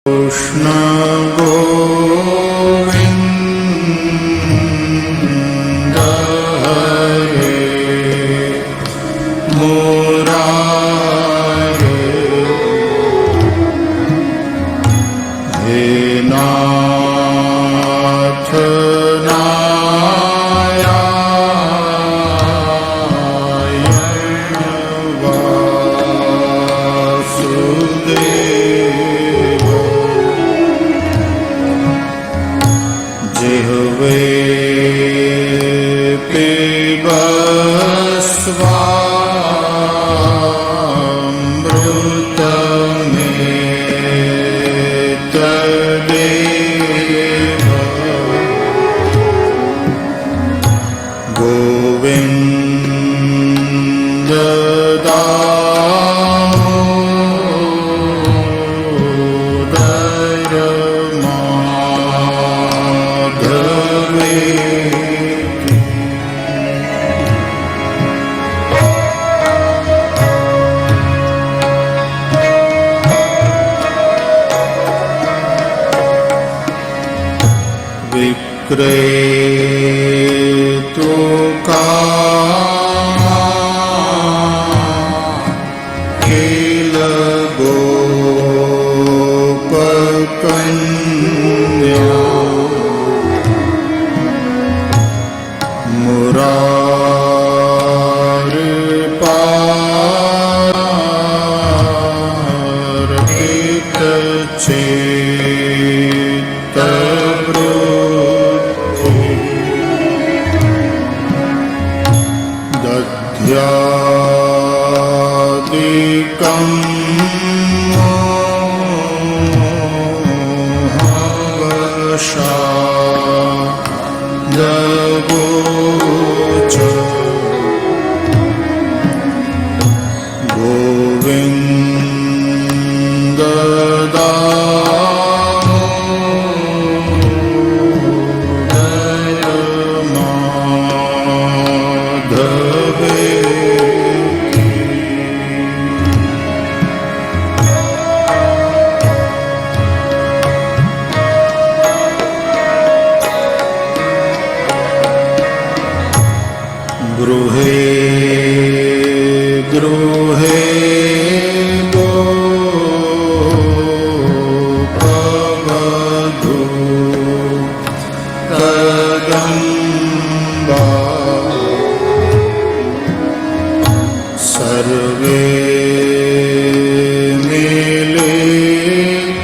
કૃષ્ણ ગોવિંદ હરે મુરારે હે નાથ વિક્રેતો ખેલ ગોપકન્યા મુરાર પારિત ચેત દધ્યાદિકં હવશાદગોચ ગોવિંદ ગૃહે ગૃહે ગોપવધૂ કદંબા સર્વે મિલિત્વા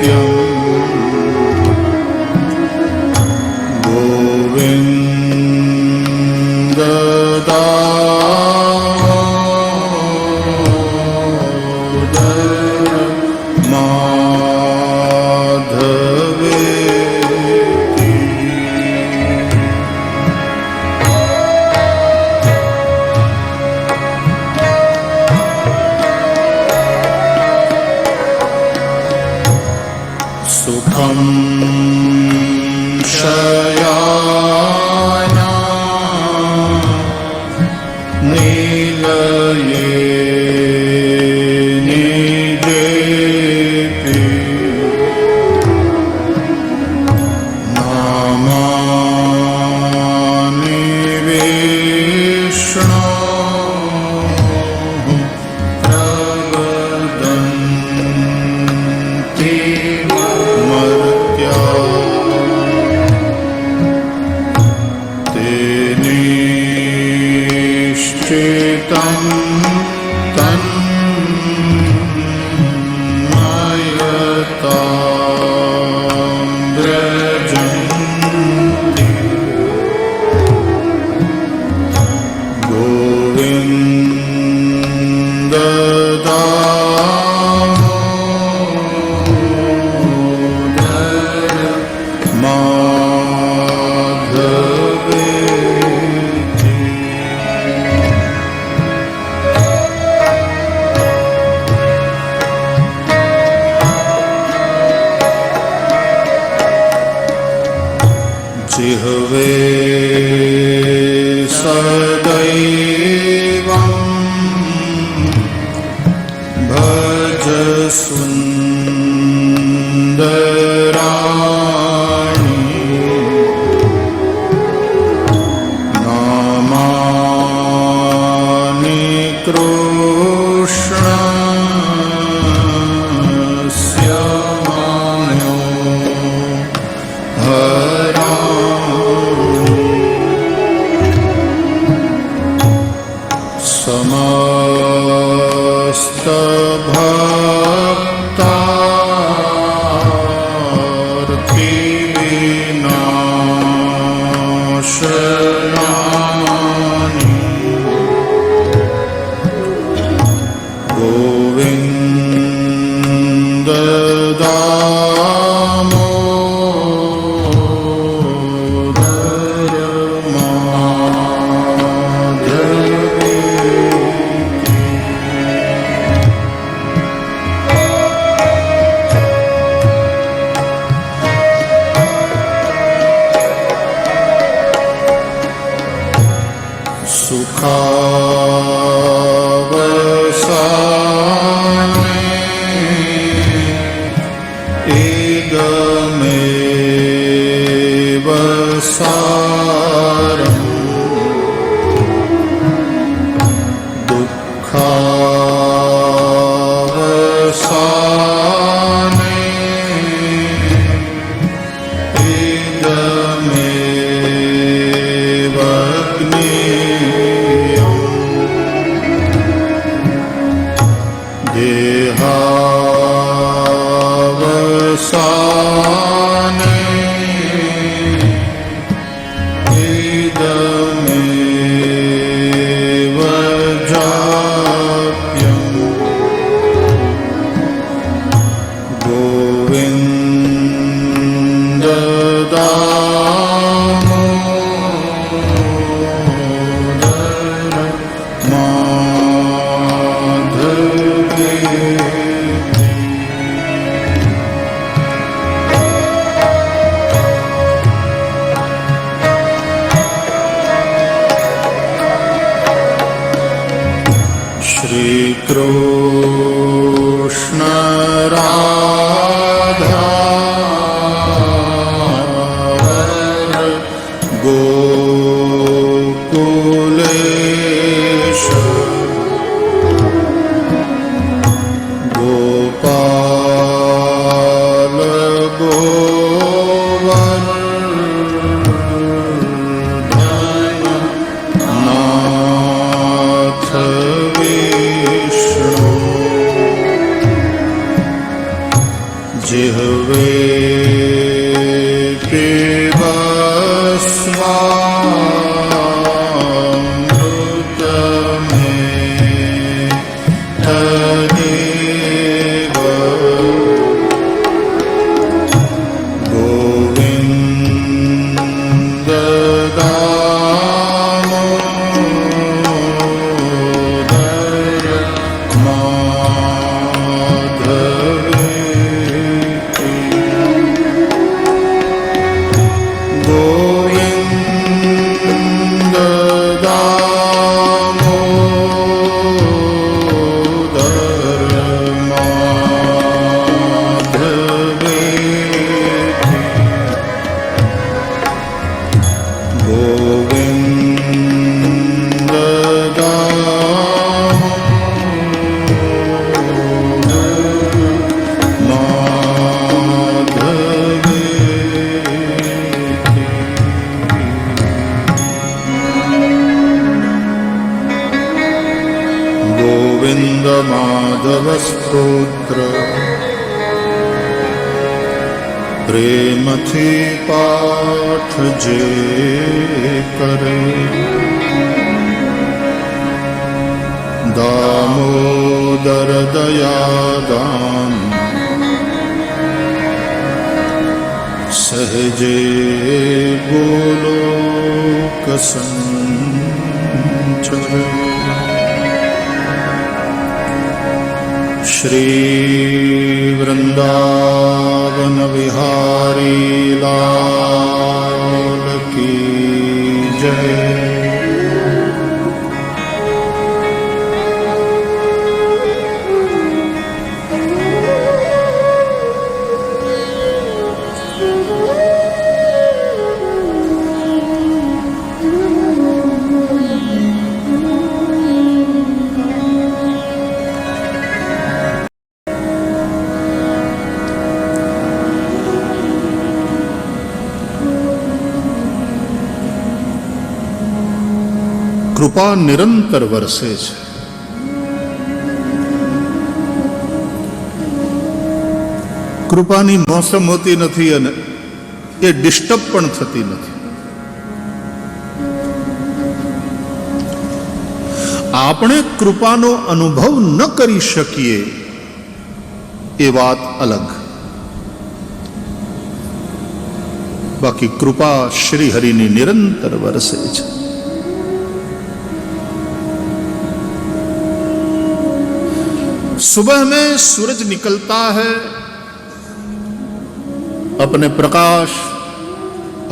નિત્યમ ગોવિંદ દામોદર માધવેતિ સુખં શયાના નીલયે નિજેતિ નામાનિ વિષ્ણો પ્રવદન્તિ નિશ્ચિતં તન્મયતાં વ્રજન્તિ ગોવિંદ દામોદર મા जिह्वे सदैवं भज सुन्दराणि नामानि कृष्णस्य मानो समस्तभक्तार्तिविनाशनानि गोविन्द दामोदर सुखावसाने इदमेव सारम् दुःखावसाने इदमेव देहावसाने इदमेव जाप्यम् गोविन्द दामोदर माधवेति। श्री कृष्ण राधा गोकुलेश गोपाल गोवर्धन नाथ विष्णु जिह्वे पिबस्वामृत में तदेव गोविन्द दामोदर माधवेति। गोविन्द दामोदर माधवेति। गोविन्द दामोदर माधवेति। गोविन्द माधव स्तोत्र प्रेमथी पाठ जे करे दामोदर दयादान सहजे गोलोक संचरे। श्री वृंदावन विहारी लाल કૃપા નિરંતર વરસે છે. કૃપાની મોસમ હોતી નથી અને એ ડિસ્ટર્બ પણ થતી નથી. આપણે કૃપાનો અનુભવ ન કરી શકીએ એ વાત અલગ. બાકી કૃપા શ્રી હરિની નિરંતર વરસે છે. सुबह में सूरज निकलता है, अपने प्रकाश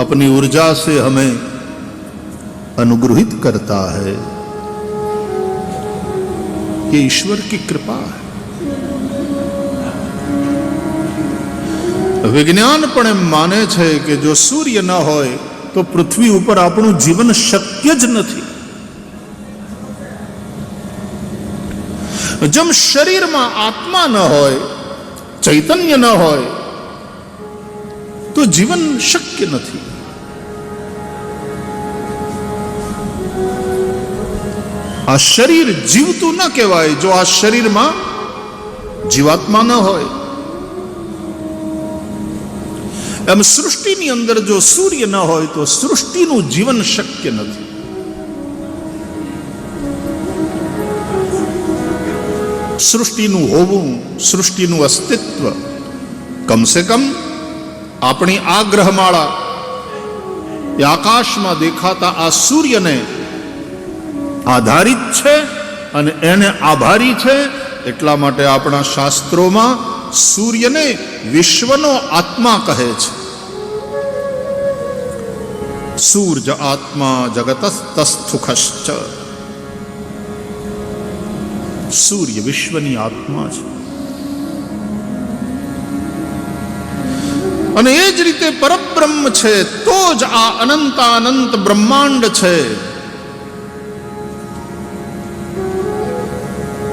अपनी ऊर्जा से हमें अनुग्रहित करता है. ये ईश्वर की कृपा है. विज्ञान पण एम माने छे कि जो सूर्य न होय तो पृथ्वी ઉપર આપણું જીવન શક્ય જ નથી. જેમ શરીરમાં આત્મા ન હોય, ચૈતન્ય ન હોય તો જીવન શક્ય નથી. આ શરીર જીવતું ન કહેવાય જો આ શરીરમાં જીવાત્મા ન હોય. એમ સૃષ્ટિની અંદર જો સૂર્ય ન હોય તો સૃષ્ટિનું જીવન શક્ય નથી. સૃષ્ટિનું હોવું, સૃષ્ટિનું અસ્તિત્વ કમસે કમ આપણી આ ગ્રહમાળા એ આકાશમાં દેખાતા આ સૂર્યને આધારિત છે અને એને આભારી છે. એટલા માટે આપણા શાસ્ત્રોમાં સૂર્યને વિશ્વનો આત્મા કહે છે. સૂર્ય આત્મા જગતસ્તસ્થુખશ્ચ. સૂર્ય વિશ્વની આત્મા છે. અને એ જ રીતે પરબ્રહ્મ છે તો જ આ અનંતાનંત બ્રહ્માંડ છે.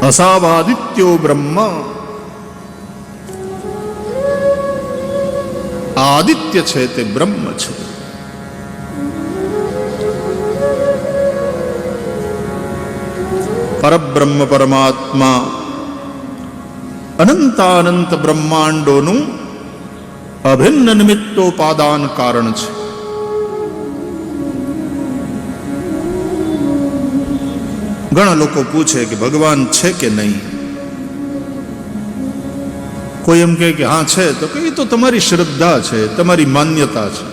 અસાવાદિત્યો બ્રહ્મ. આદિત્ય છે તે બ્રહ્મ છે. પરબ્રહ્મ પરમાત્મા અનંતાનંત બ્રહ્માંડોનું અભિન્ન નિમિત્તોપાદાન કારણ છે. ઘણા લોકો પૂછે કે ભગવાન છે કે નહીં. કોઈ એમ કહે કે હા છે, તો કે એ તો તમારી શ્રદ્ધા છે, તમારી માન્યતા છે.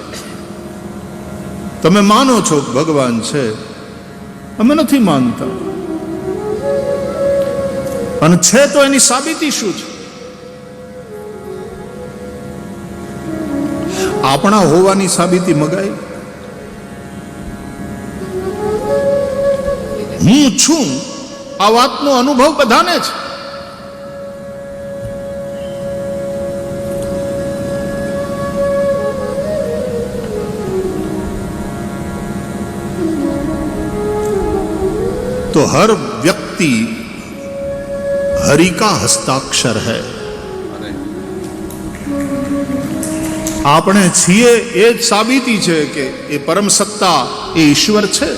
તમે માનો છો કે ભગવાન છે, અમે નથી માનતા. અને છે તો એની સાબિતી શું છે? આપણા હોવાની સાબિતી મગાઈ. હું છું આ વાતનો અનુભવ બધાને છે. तो हर व्यक्ति हरि का हस्ताक्षर है. આપણે છીએ એ જ સાબિતી છે કે એ પરમ સત્તા એ ઈશ્વર છે.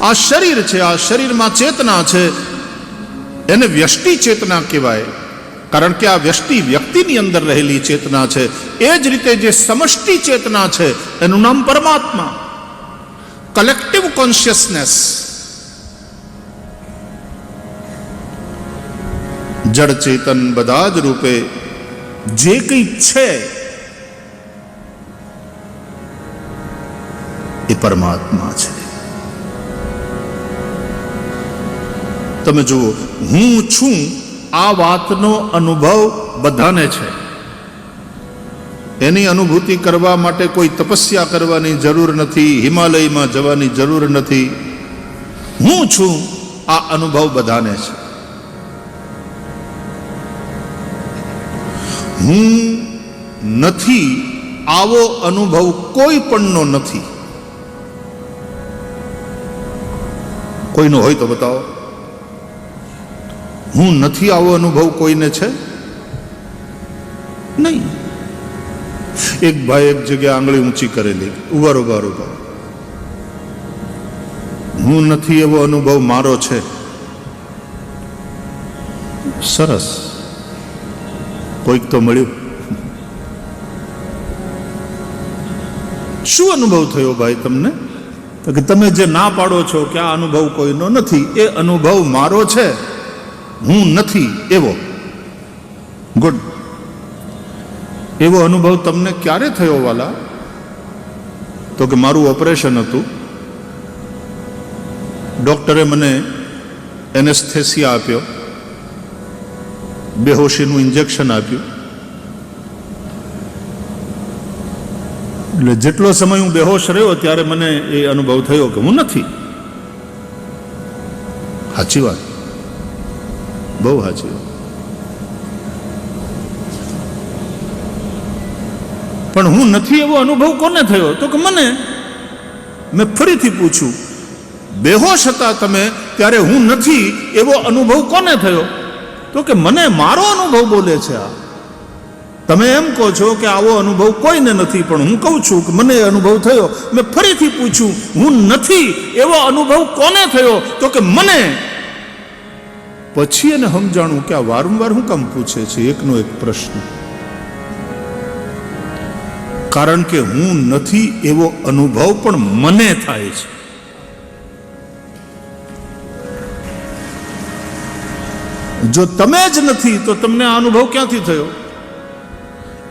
આ શરીર છે, આ શરીરમાં ચેતના છે, એને વ્યષ્ટિ ચેતના કહેવાય. કારણ કે આ વ્યષ્ટિ વ્યક્તિની અંદર રહેલી ચેતના છે. એ જ રીતે જે સમષ્ટિ ચેતના છે એનું નામ પરમાત્મા, કલેક્ટિવ કોન્શિયસનેસ. જડ ચેતન બધા જ રૂપે જે કંઈ છે એ પરમાત્મા છે. તમે જુઓ, હું છું આ વાતનો અનુભવ બધાને છે. એની અનુભૂતિ કરવા માટે કોઈ તપસ્યા કરવાની જરૂર નથી, હિમાલયમાં જવાની જરૂર નથી. હું છું આ અનુભવ બધાને છે. હું નથી આવો અનુભવ કોઈ પણનો નથી. કોઈનો હોય તો બતાવો. હું નથી આવો અનુભવ કોઈને છે નહીં. એક ભાઈ એક જગ્યાએ આંગળી ઊંચી કરેલી, ઉભારો. હું નથી એવો અનુભવ મારો છે. સરસ, કોઈક તો મળ્યું. શું અનુભવ થયો ભાઈ તમને? કે તમે જે ના પાડો છો કે આ અનુભવ કોઈનો નથી, એ અનુભવ મારો છે, હું નથી એવો. ગુડ. એવો અનુભવ તમને ક્યારે થયો વાલા? તો કે મારું ઓપરેશન હતું, ડોક્ટરે મને એનેસ્થેસિયા આપ્યો, બેહોશીનું ઇન્જેક્શન આપ્યું, એટલે જેટલો સમય હું બેહોશ રહ્યો ત્યારે મને એ અનુભવ થયો કે હું નથી. સાચી વાત, બહુ સાચી વાત. પણ હું નથી એવો અનુભવ કોને થયો? તો કે મને. મેં ફરીથી પૂછ્યું, બેહોશ હતા તમે ત્યારે હું નથી એવો અનુભવ કોને થયો? તો કે મને. મારો અનુભવ બોલે છે આ. તમે એમ કહો છો કે આવો અનુભવ કોઈને નથી, પણ હું કહું છું કે મને અનુભવ થયો. મેં ફરીથી પૂછ્યું, હું નથી એવો અનુભવ કોને થયો? તો કે મને. પછી એને સમજાણું કે આ વારંવાર હું કામ પૂછે છે એકનો એક પ્રશ્ન. કારણ કે હું નથી એવો અનુભવ પણ મને થાય છે. જો તમે જ નથી તો તમને આ અનુભવ ક્યાંથી થયો?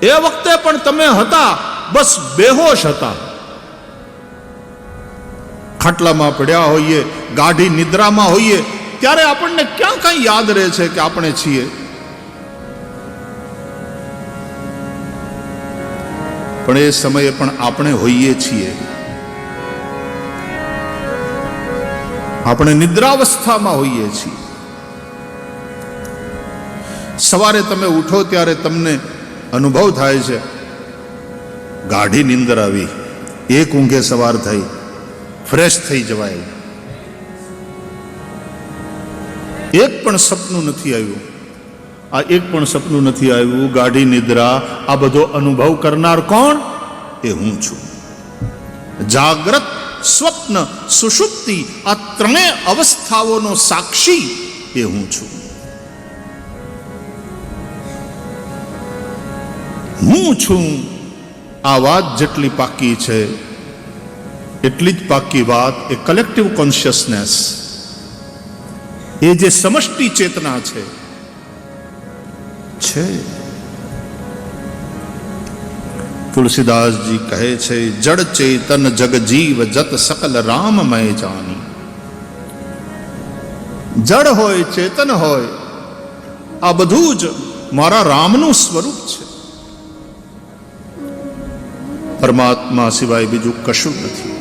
એ વખતે પણ તમે હતા, બસ બેહોશ હતા. ખાટલામાં પડ્યા હોઈએ, ગાઢી નિદ્રામાં હોઈએ, ત્યારે આપણને ક્યાં કઈ યાદ રહે છે કે આપણે છીએ? પણ એ સમયે પણ આપણે હોઈએ છીએ. આપણે નિદ્રાવસ્થામાં હોઈએ છીએ. સવારે તમે ઉઠો ત્યારે તમને અનુભવ થાય છે ગાઢી નિંદર આવી, એક ઊંઘે સવાર થઈ, ફ્રેશ થઈ જવાય. એક પણ સપનું નથી આવ્યું. આ એક પણ સપનું નથી આવ્યું. ગાઢી નિદ્રા, આ બધો અનુભવ કરનાર કોણ? એ હું છું. જાગ્રત, સ્વપ્ન, સુષુપ્તિ, આ ત્રણેય અવસ્થાઓનો સાક્ષી એ હું છું. હું છું. આ વાત જેટલી પાકી છે એટલી જ પાકી વાત એ કલેક્ટિવ કોન્શિયસનેસ, એ જે સમષ્ટિ ચેતના છે. તુલસીદાસજી કહે છે, જડ ચેતન જગ જીવ જત સકલ રામમય જાની. જડ હોય, ચેતન હોય, આ બધું જ મારા રામનું સ્વરૂપ છે. પરમાત્મા સિવાય બીજું કશું નથી.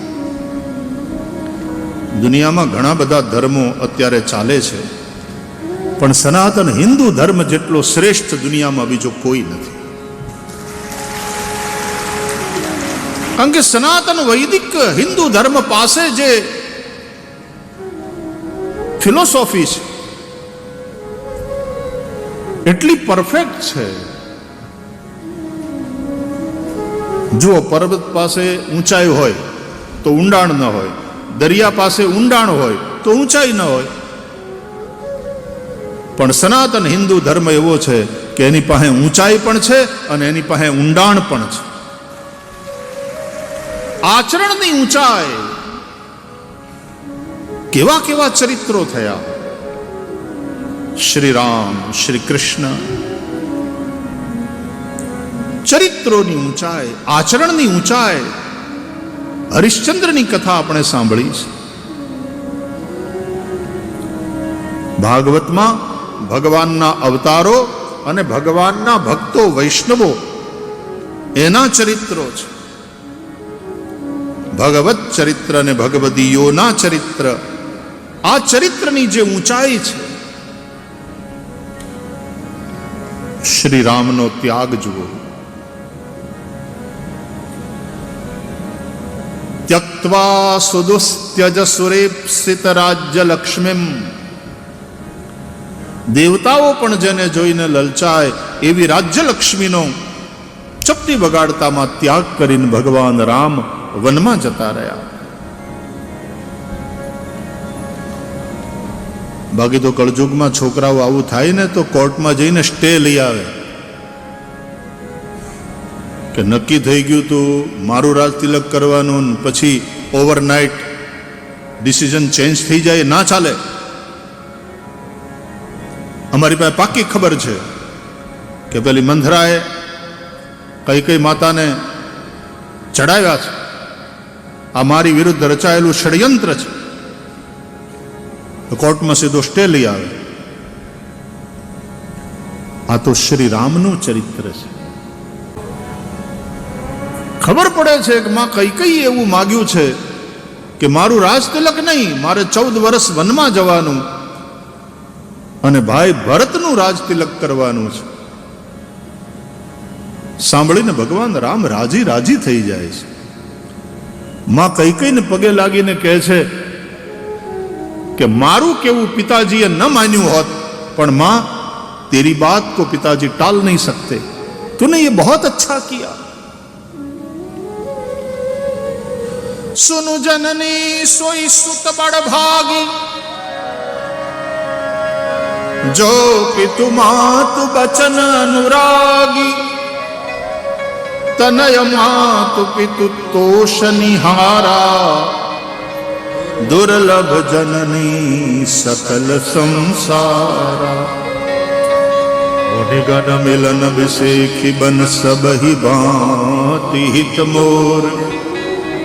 દુનિયામાં ઘણા બધા ધર્મો અત્યારે ચાલે છે, પણ સનાતન હિન્દુ ધર્મ જેટલો શ્રેષ્ઠ દુનિયામાં બીજો કોઈ નથી. કારણ કે સનાતન વૈદિક હિન્દુ ધર્મ પાસે જે ફિલોસોફી છે એટલી પરફેક્ટ છે. જુઓ, પર્વત પાસે ઊંચાઈ હોય તો ઊંડાણ ન હોય, દરિયા પાસે ઊંડાણ હોય તો ઊંચાઈ ન હોય. પણ સનાતન હિન્દુ ધર્મ એવો છે કે એની પાસે ઊંચાઈ પણ છે અને એની પાસે ઊંડાણ પણ છે. આચરણની ઊંચાઈ. કેવા કેવા ચરિત્રો થયા. શ્રી રામ, શ્રી કૃષ્ણ. ચરિત્રોની ઊંચાઈ, આચરણની ઊંચાઈ. હરિશ્ચંદ્રની કથા આપણે સાંભળી છે. ભાગવતમાં ભગવાનના અવતારો અને ભગવાનના ભક્તો વૈષ્ણવો એના ચરિત્રો છે. ભગવત ચરિત્ર અને ભગવદીયોના ચરિત્ર, આ ચરિત્રની જે ઊંચાઈ છે. શ્રી રામનો ત્યાગ જુઓ. ત્યક્ત્વા સુદુસ્ત્યજ સુરેપ્સિત રાજ્ય લક્ષ્મીમ. દેવતાઓ પણ જેને જોઈને લલચાય એવી રાજ્યલક્ષ્મીનો ચપટી વગાડતામાં ત્યાગ કરીને ભગવાન રામ વનમાં જતા રહ્યા. બાકી તો કળજુગમાં છોકરાઓ આવું થાય ને તો કોર્ટમાં જઈને સ્ટે લઈ આવે કે નક્કી થઈ ગયું તું મારું રાજ તિલક કરવાનું, પછી ઓવરનાઇટ ડિસિઝન ચેન્જ થઈ જાય, ના ચાલે. અમારી પાસે પાકી ખબર છે કે પેલી મંથરાએ કઈ માતાને ચડાવ્યા છે. આ મારી વિરુદ્ધ રચાયેલું ષડયંત્ર છે. કોર્ટમાં સીધો સ્ટે લઈ આવે. આ તો શ્રી રામનું ચરિત્ર છે. ખબર પડે છે કે માં કઈ એવું માગ્યું છે કે મારું રાજ તિલક નહીં, મારે 14 વર્ષ વનમાં જવાનું અને ભાઈ ભરતનું રાજ તિલક કરવાનું છે. સાંભળીને ભગવાન રામ રાજી થઈ જાય છે. માં કઈને પગે લાગીને કહે છે કે મારું કેવું પિતાજીએ ન માન્યું હોત, પણ मां तेरी बात को पिताजी टाल नहीं सकते, तूने ये बहुत अच्छा किया. सुनु जननी सोई सुत बड़ भागी, जो पितु मातु बचन अनुरागी. तनय मातु पितु तोष निहारा, दुर्लभ जननी सकल संसारा. निगन मिलन विषेखी बन सब ही भांति हित मोर.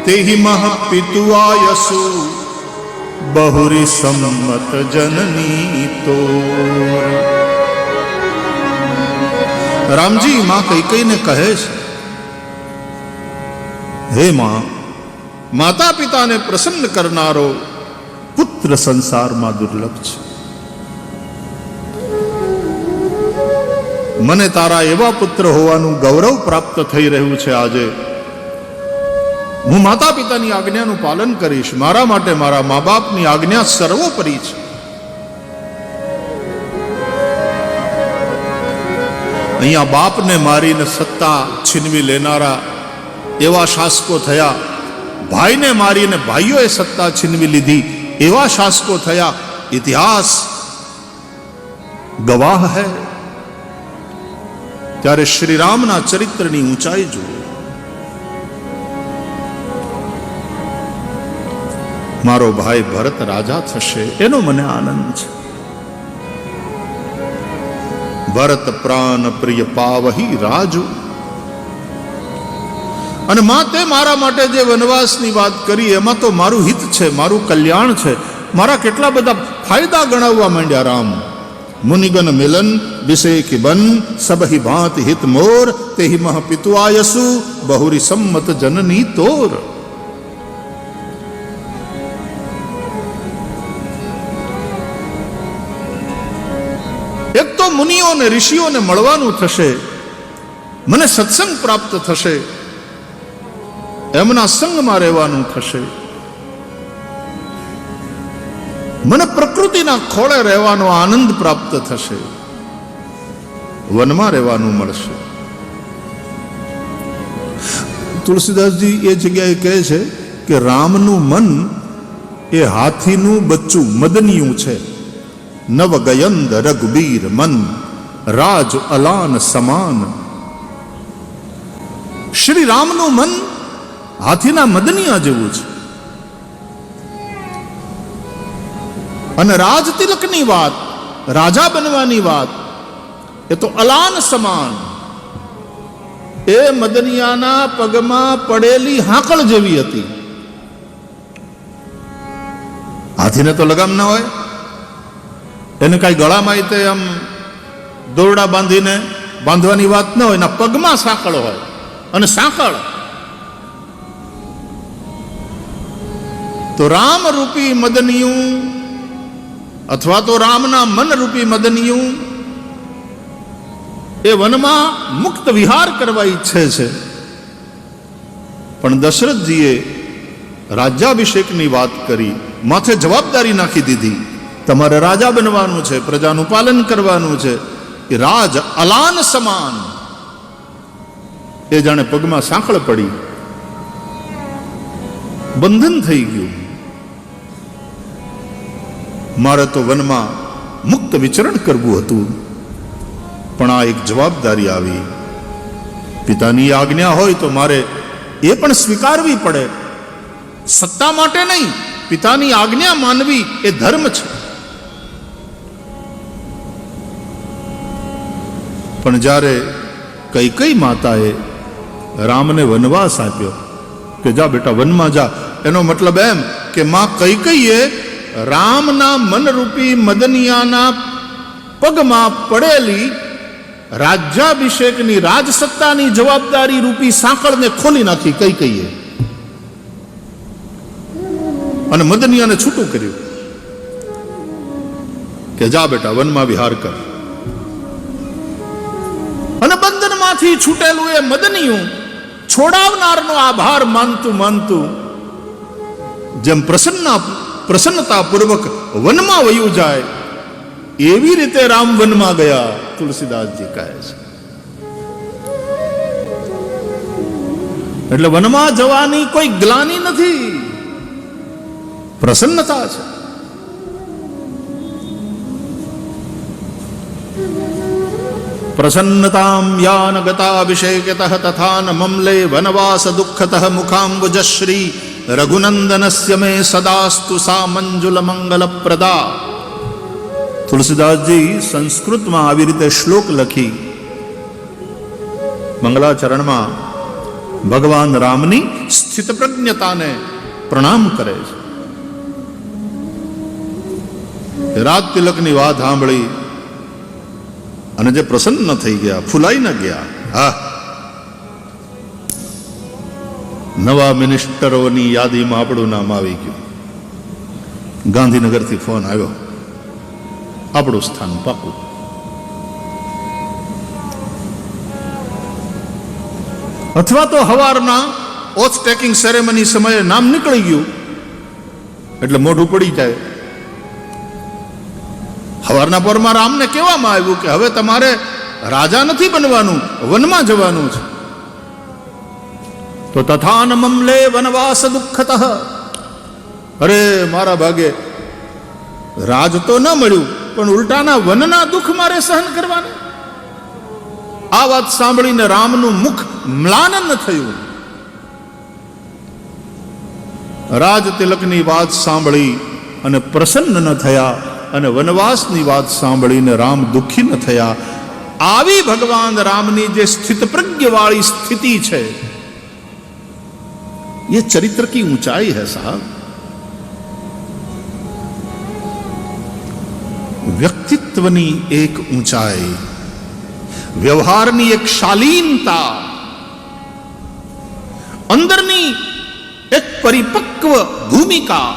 तेहि मह पितु आयसु बहुरी सम्मत जननी तोर. रामजी मां कई ने कहे છે, हे मां, माता पिता ने प्रसन्न करनारो पुत्र संसार में दुर्लभ છે. મને તારા એવા પુત્ર હોવાનું ગૌરવ પ્રાપ્ત થઈ રહ્યું છે. આજે હું માતા પિતાની આજ્ઞાનું પાલન કરીશ. મારા માટે મારા મા બાપની આજ્ઞા સર્વોપરી છે. અહીંયા બાપને મારીને સત્તા છીનવી લેનારા એવા શાસકો થયા, ભાઈને મારીને ભાઈઓએ સત્તા છીનવી લીધી એવા શાસકો થયા. ઇતિહાસ ગવાહ હૈ. ત્યારે શ્રી રામના ચરિત્રની ઊંચાઈ જુઓ. મારો ભાઈ ભરત રાજા થશે એનો મને આનંદ છે. ભરત પ્રાણ પ્રિય પાવહી રાજુ. અને માં તે મારા માટે જે વનવાસની વાત કરી એમાં તો મારું હિત છે, મારું કલ્યાણ છે. મારા કેટલા બધા ફાયદા ગણાવવા માંડ્યા રામ. मुनिगन मिलन विषेखी बन सबहि भांति हित मोर. तेहि मह पितु आयसु बहुरी सम्मत जननी तोर. एक तो मुनियों ने ऋषियों ने મળવાનું થશે, મને સત્સંગ પ્રાપ્ત થશે, એમના સંગમાં રહેવાનું થશે. મને પ્રકૃતિના ખોળે રહેવાનો આનંદ પ્રાપ્ત થશે, વનમાં રહેવાનું મળશે. તુલસીદાસજી એ જગ્યાએ કહે છે કે રામનું મન એ હાથીનું બચ્ચું મદનિયું છે. નવ ગયંદ રઘુબીર મન રાજ અલાન સમાન. શ્રી રામનું મન હાથીના મદનિયા જેવું છે. અને રાજ તિલકની વાત, રાજા બનવાની વાત, એ તો અલાન સમાન. એ મદનિયાના પગમાં પડેલી હાકળ જેવી હતી. હાથીને તો લગામ ના હોય, એને કઈ ગળામાં તે આમ દોરડા બાંધીને બાંધવાની વાત ન હોય, એના પગમાં સાંકળ હોય. અને સાંકળ તો રામ રૂપી મદનિયું અથવા તો રામના મન રૂપી મદનિયું એ વનમાં મુક્ત વિહાર કરવા ઈચ્છે છે. પણ દશરથજીએ રાજ્યાભિષેકની વાત કરી, માથે જવાબદારી નાખી દીધી. તમારે રાજા બનવાનું છે, પ્રજાનું પાલન કરવાનું છે. એ રાજ અલાન સમાન. એ જાણે પગમાં સાંકળ પડી, બંધન થઈ ગયું. મારે તો વનમાં મુક્ત વિચરણ કરવું હતું. પણ આ એક જવાબદારી આવી. પિતાની આજ્ઞા હોય તો મારે એ પણ સ્વીકારવી પડે. સત્તા માટે નહીં, પિતાની આજ્ઞા માનવી એ ધર્મ છે. પણ જ્યારે કૈકેયી માતાએ રામને વનવાસ આપ્યો કે જા બેટા વનમાં જા, એનો મતલબ એમ કે માં કૈકેયીએ રામના મનરૂપી મદનિયાના પગમાં પડેલી રાજ્યાભિષેકની રાજસત્તાની જવાબદારી રૂપી સાંકળને ખોલી નાખી કૈકેયીએ અને મદનિયાને છૂટું કર્યું કે જા બેટા વનમાં વિહાર કર. અને બંધનમાંથી છૂટેલું એ મદનિયું છોડાવનારનો આભાર માનતું માનતું જેમ પ્રસન્નતાપૂર્વક વનમાં વયું જાય એવી રીતે રામ વનમાં ગયા, તુલસીદાસજી કહે છે. એટલે વનમાં જવાની કોઈ ગ્લાની નથી, પ્રસન્નતા છે. પ્રસન્નતામ યાન ગતાભિષેકતઃ તથા ન મમલે વનવાસ દુઃખતઃ મુખાંબુજશ્રી રઘુનંદનસ્ય મે સદાસ્તુ સા મંજુલ મંગલ પ્રદા. તુલસીદાસજી સંસ્કૃતમાં આવી રીતે શ્લોક લખી મંગલાચરણમાં ભગવાન રામની સ્થિતપ્રજ્ઞતાને પ્રણામ કરે છે. રાજ તિલકની વાત સાંભળી અને જે પ્રસન્ન થઈ ગયા, ફૂલાઈ ન ગયા. હા, નવા મિનિસ્ટરોની યાદીમાં આપણું નામ આવી ગયું. ગાંધીનગરથી ફોન આવ્યો, આપણું સ્થાન પાકું. અથવા તો હવારના ઓથ ટેકિંગ સેરેમની સમયે નામ નીકળી ગયું એટલે મોઢું પડી જાય. હવારના પરમાં રામને કહેવામાં આવ્યું કે હવે તમારે રાજા નથી બનવાનું, વનમાં જવાનું છે. તો તથા ન મમલે વનવાસ દુઃખતઃ. અરે મારા ભાગે રાજ તો ન મળ્યું, પણ ઉલટાના વનના દુઃખ મારે સહન કરવાના. આ વાત સાંભળીને રામનું મુખ મ્લાન થયું. રાજ તિલકની વાત સાંભળી અને પ્રસન્ન ન થયા, અને વનવાસની વાત સાંભળીને રામ દુઃખી ન થયા. આવી ભગવાન રામની જે સ્થિતપ્રજ્ઞવાળી સ્થિતિ છે, ये चरित्र की ऊंचाई है साहब. व्यक्तित्वनी एक ऊंचाई, व्यवहाરની એક શાલીનતા, અંદરની એક પરિપક્વ ભૂમિકા,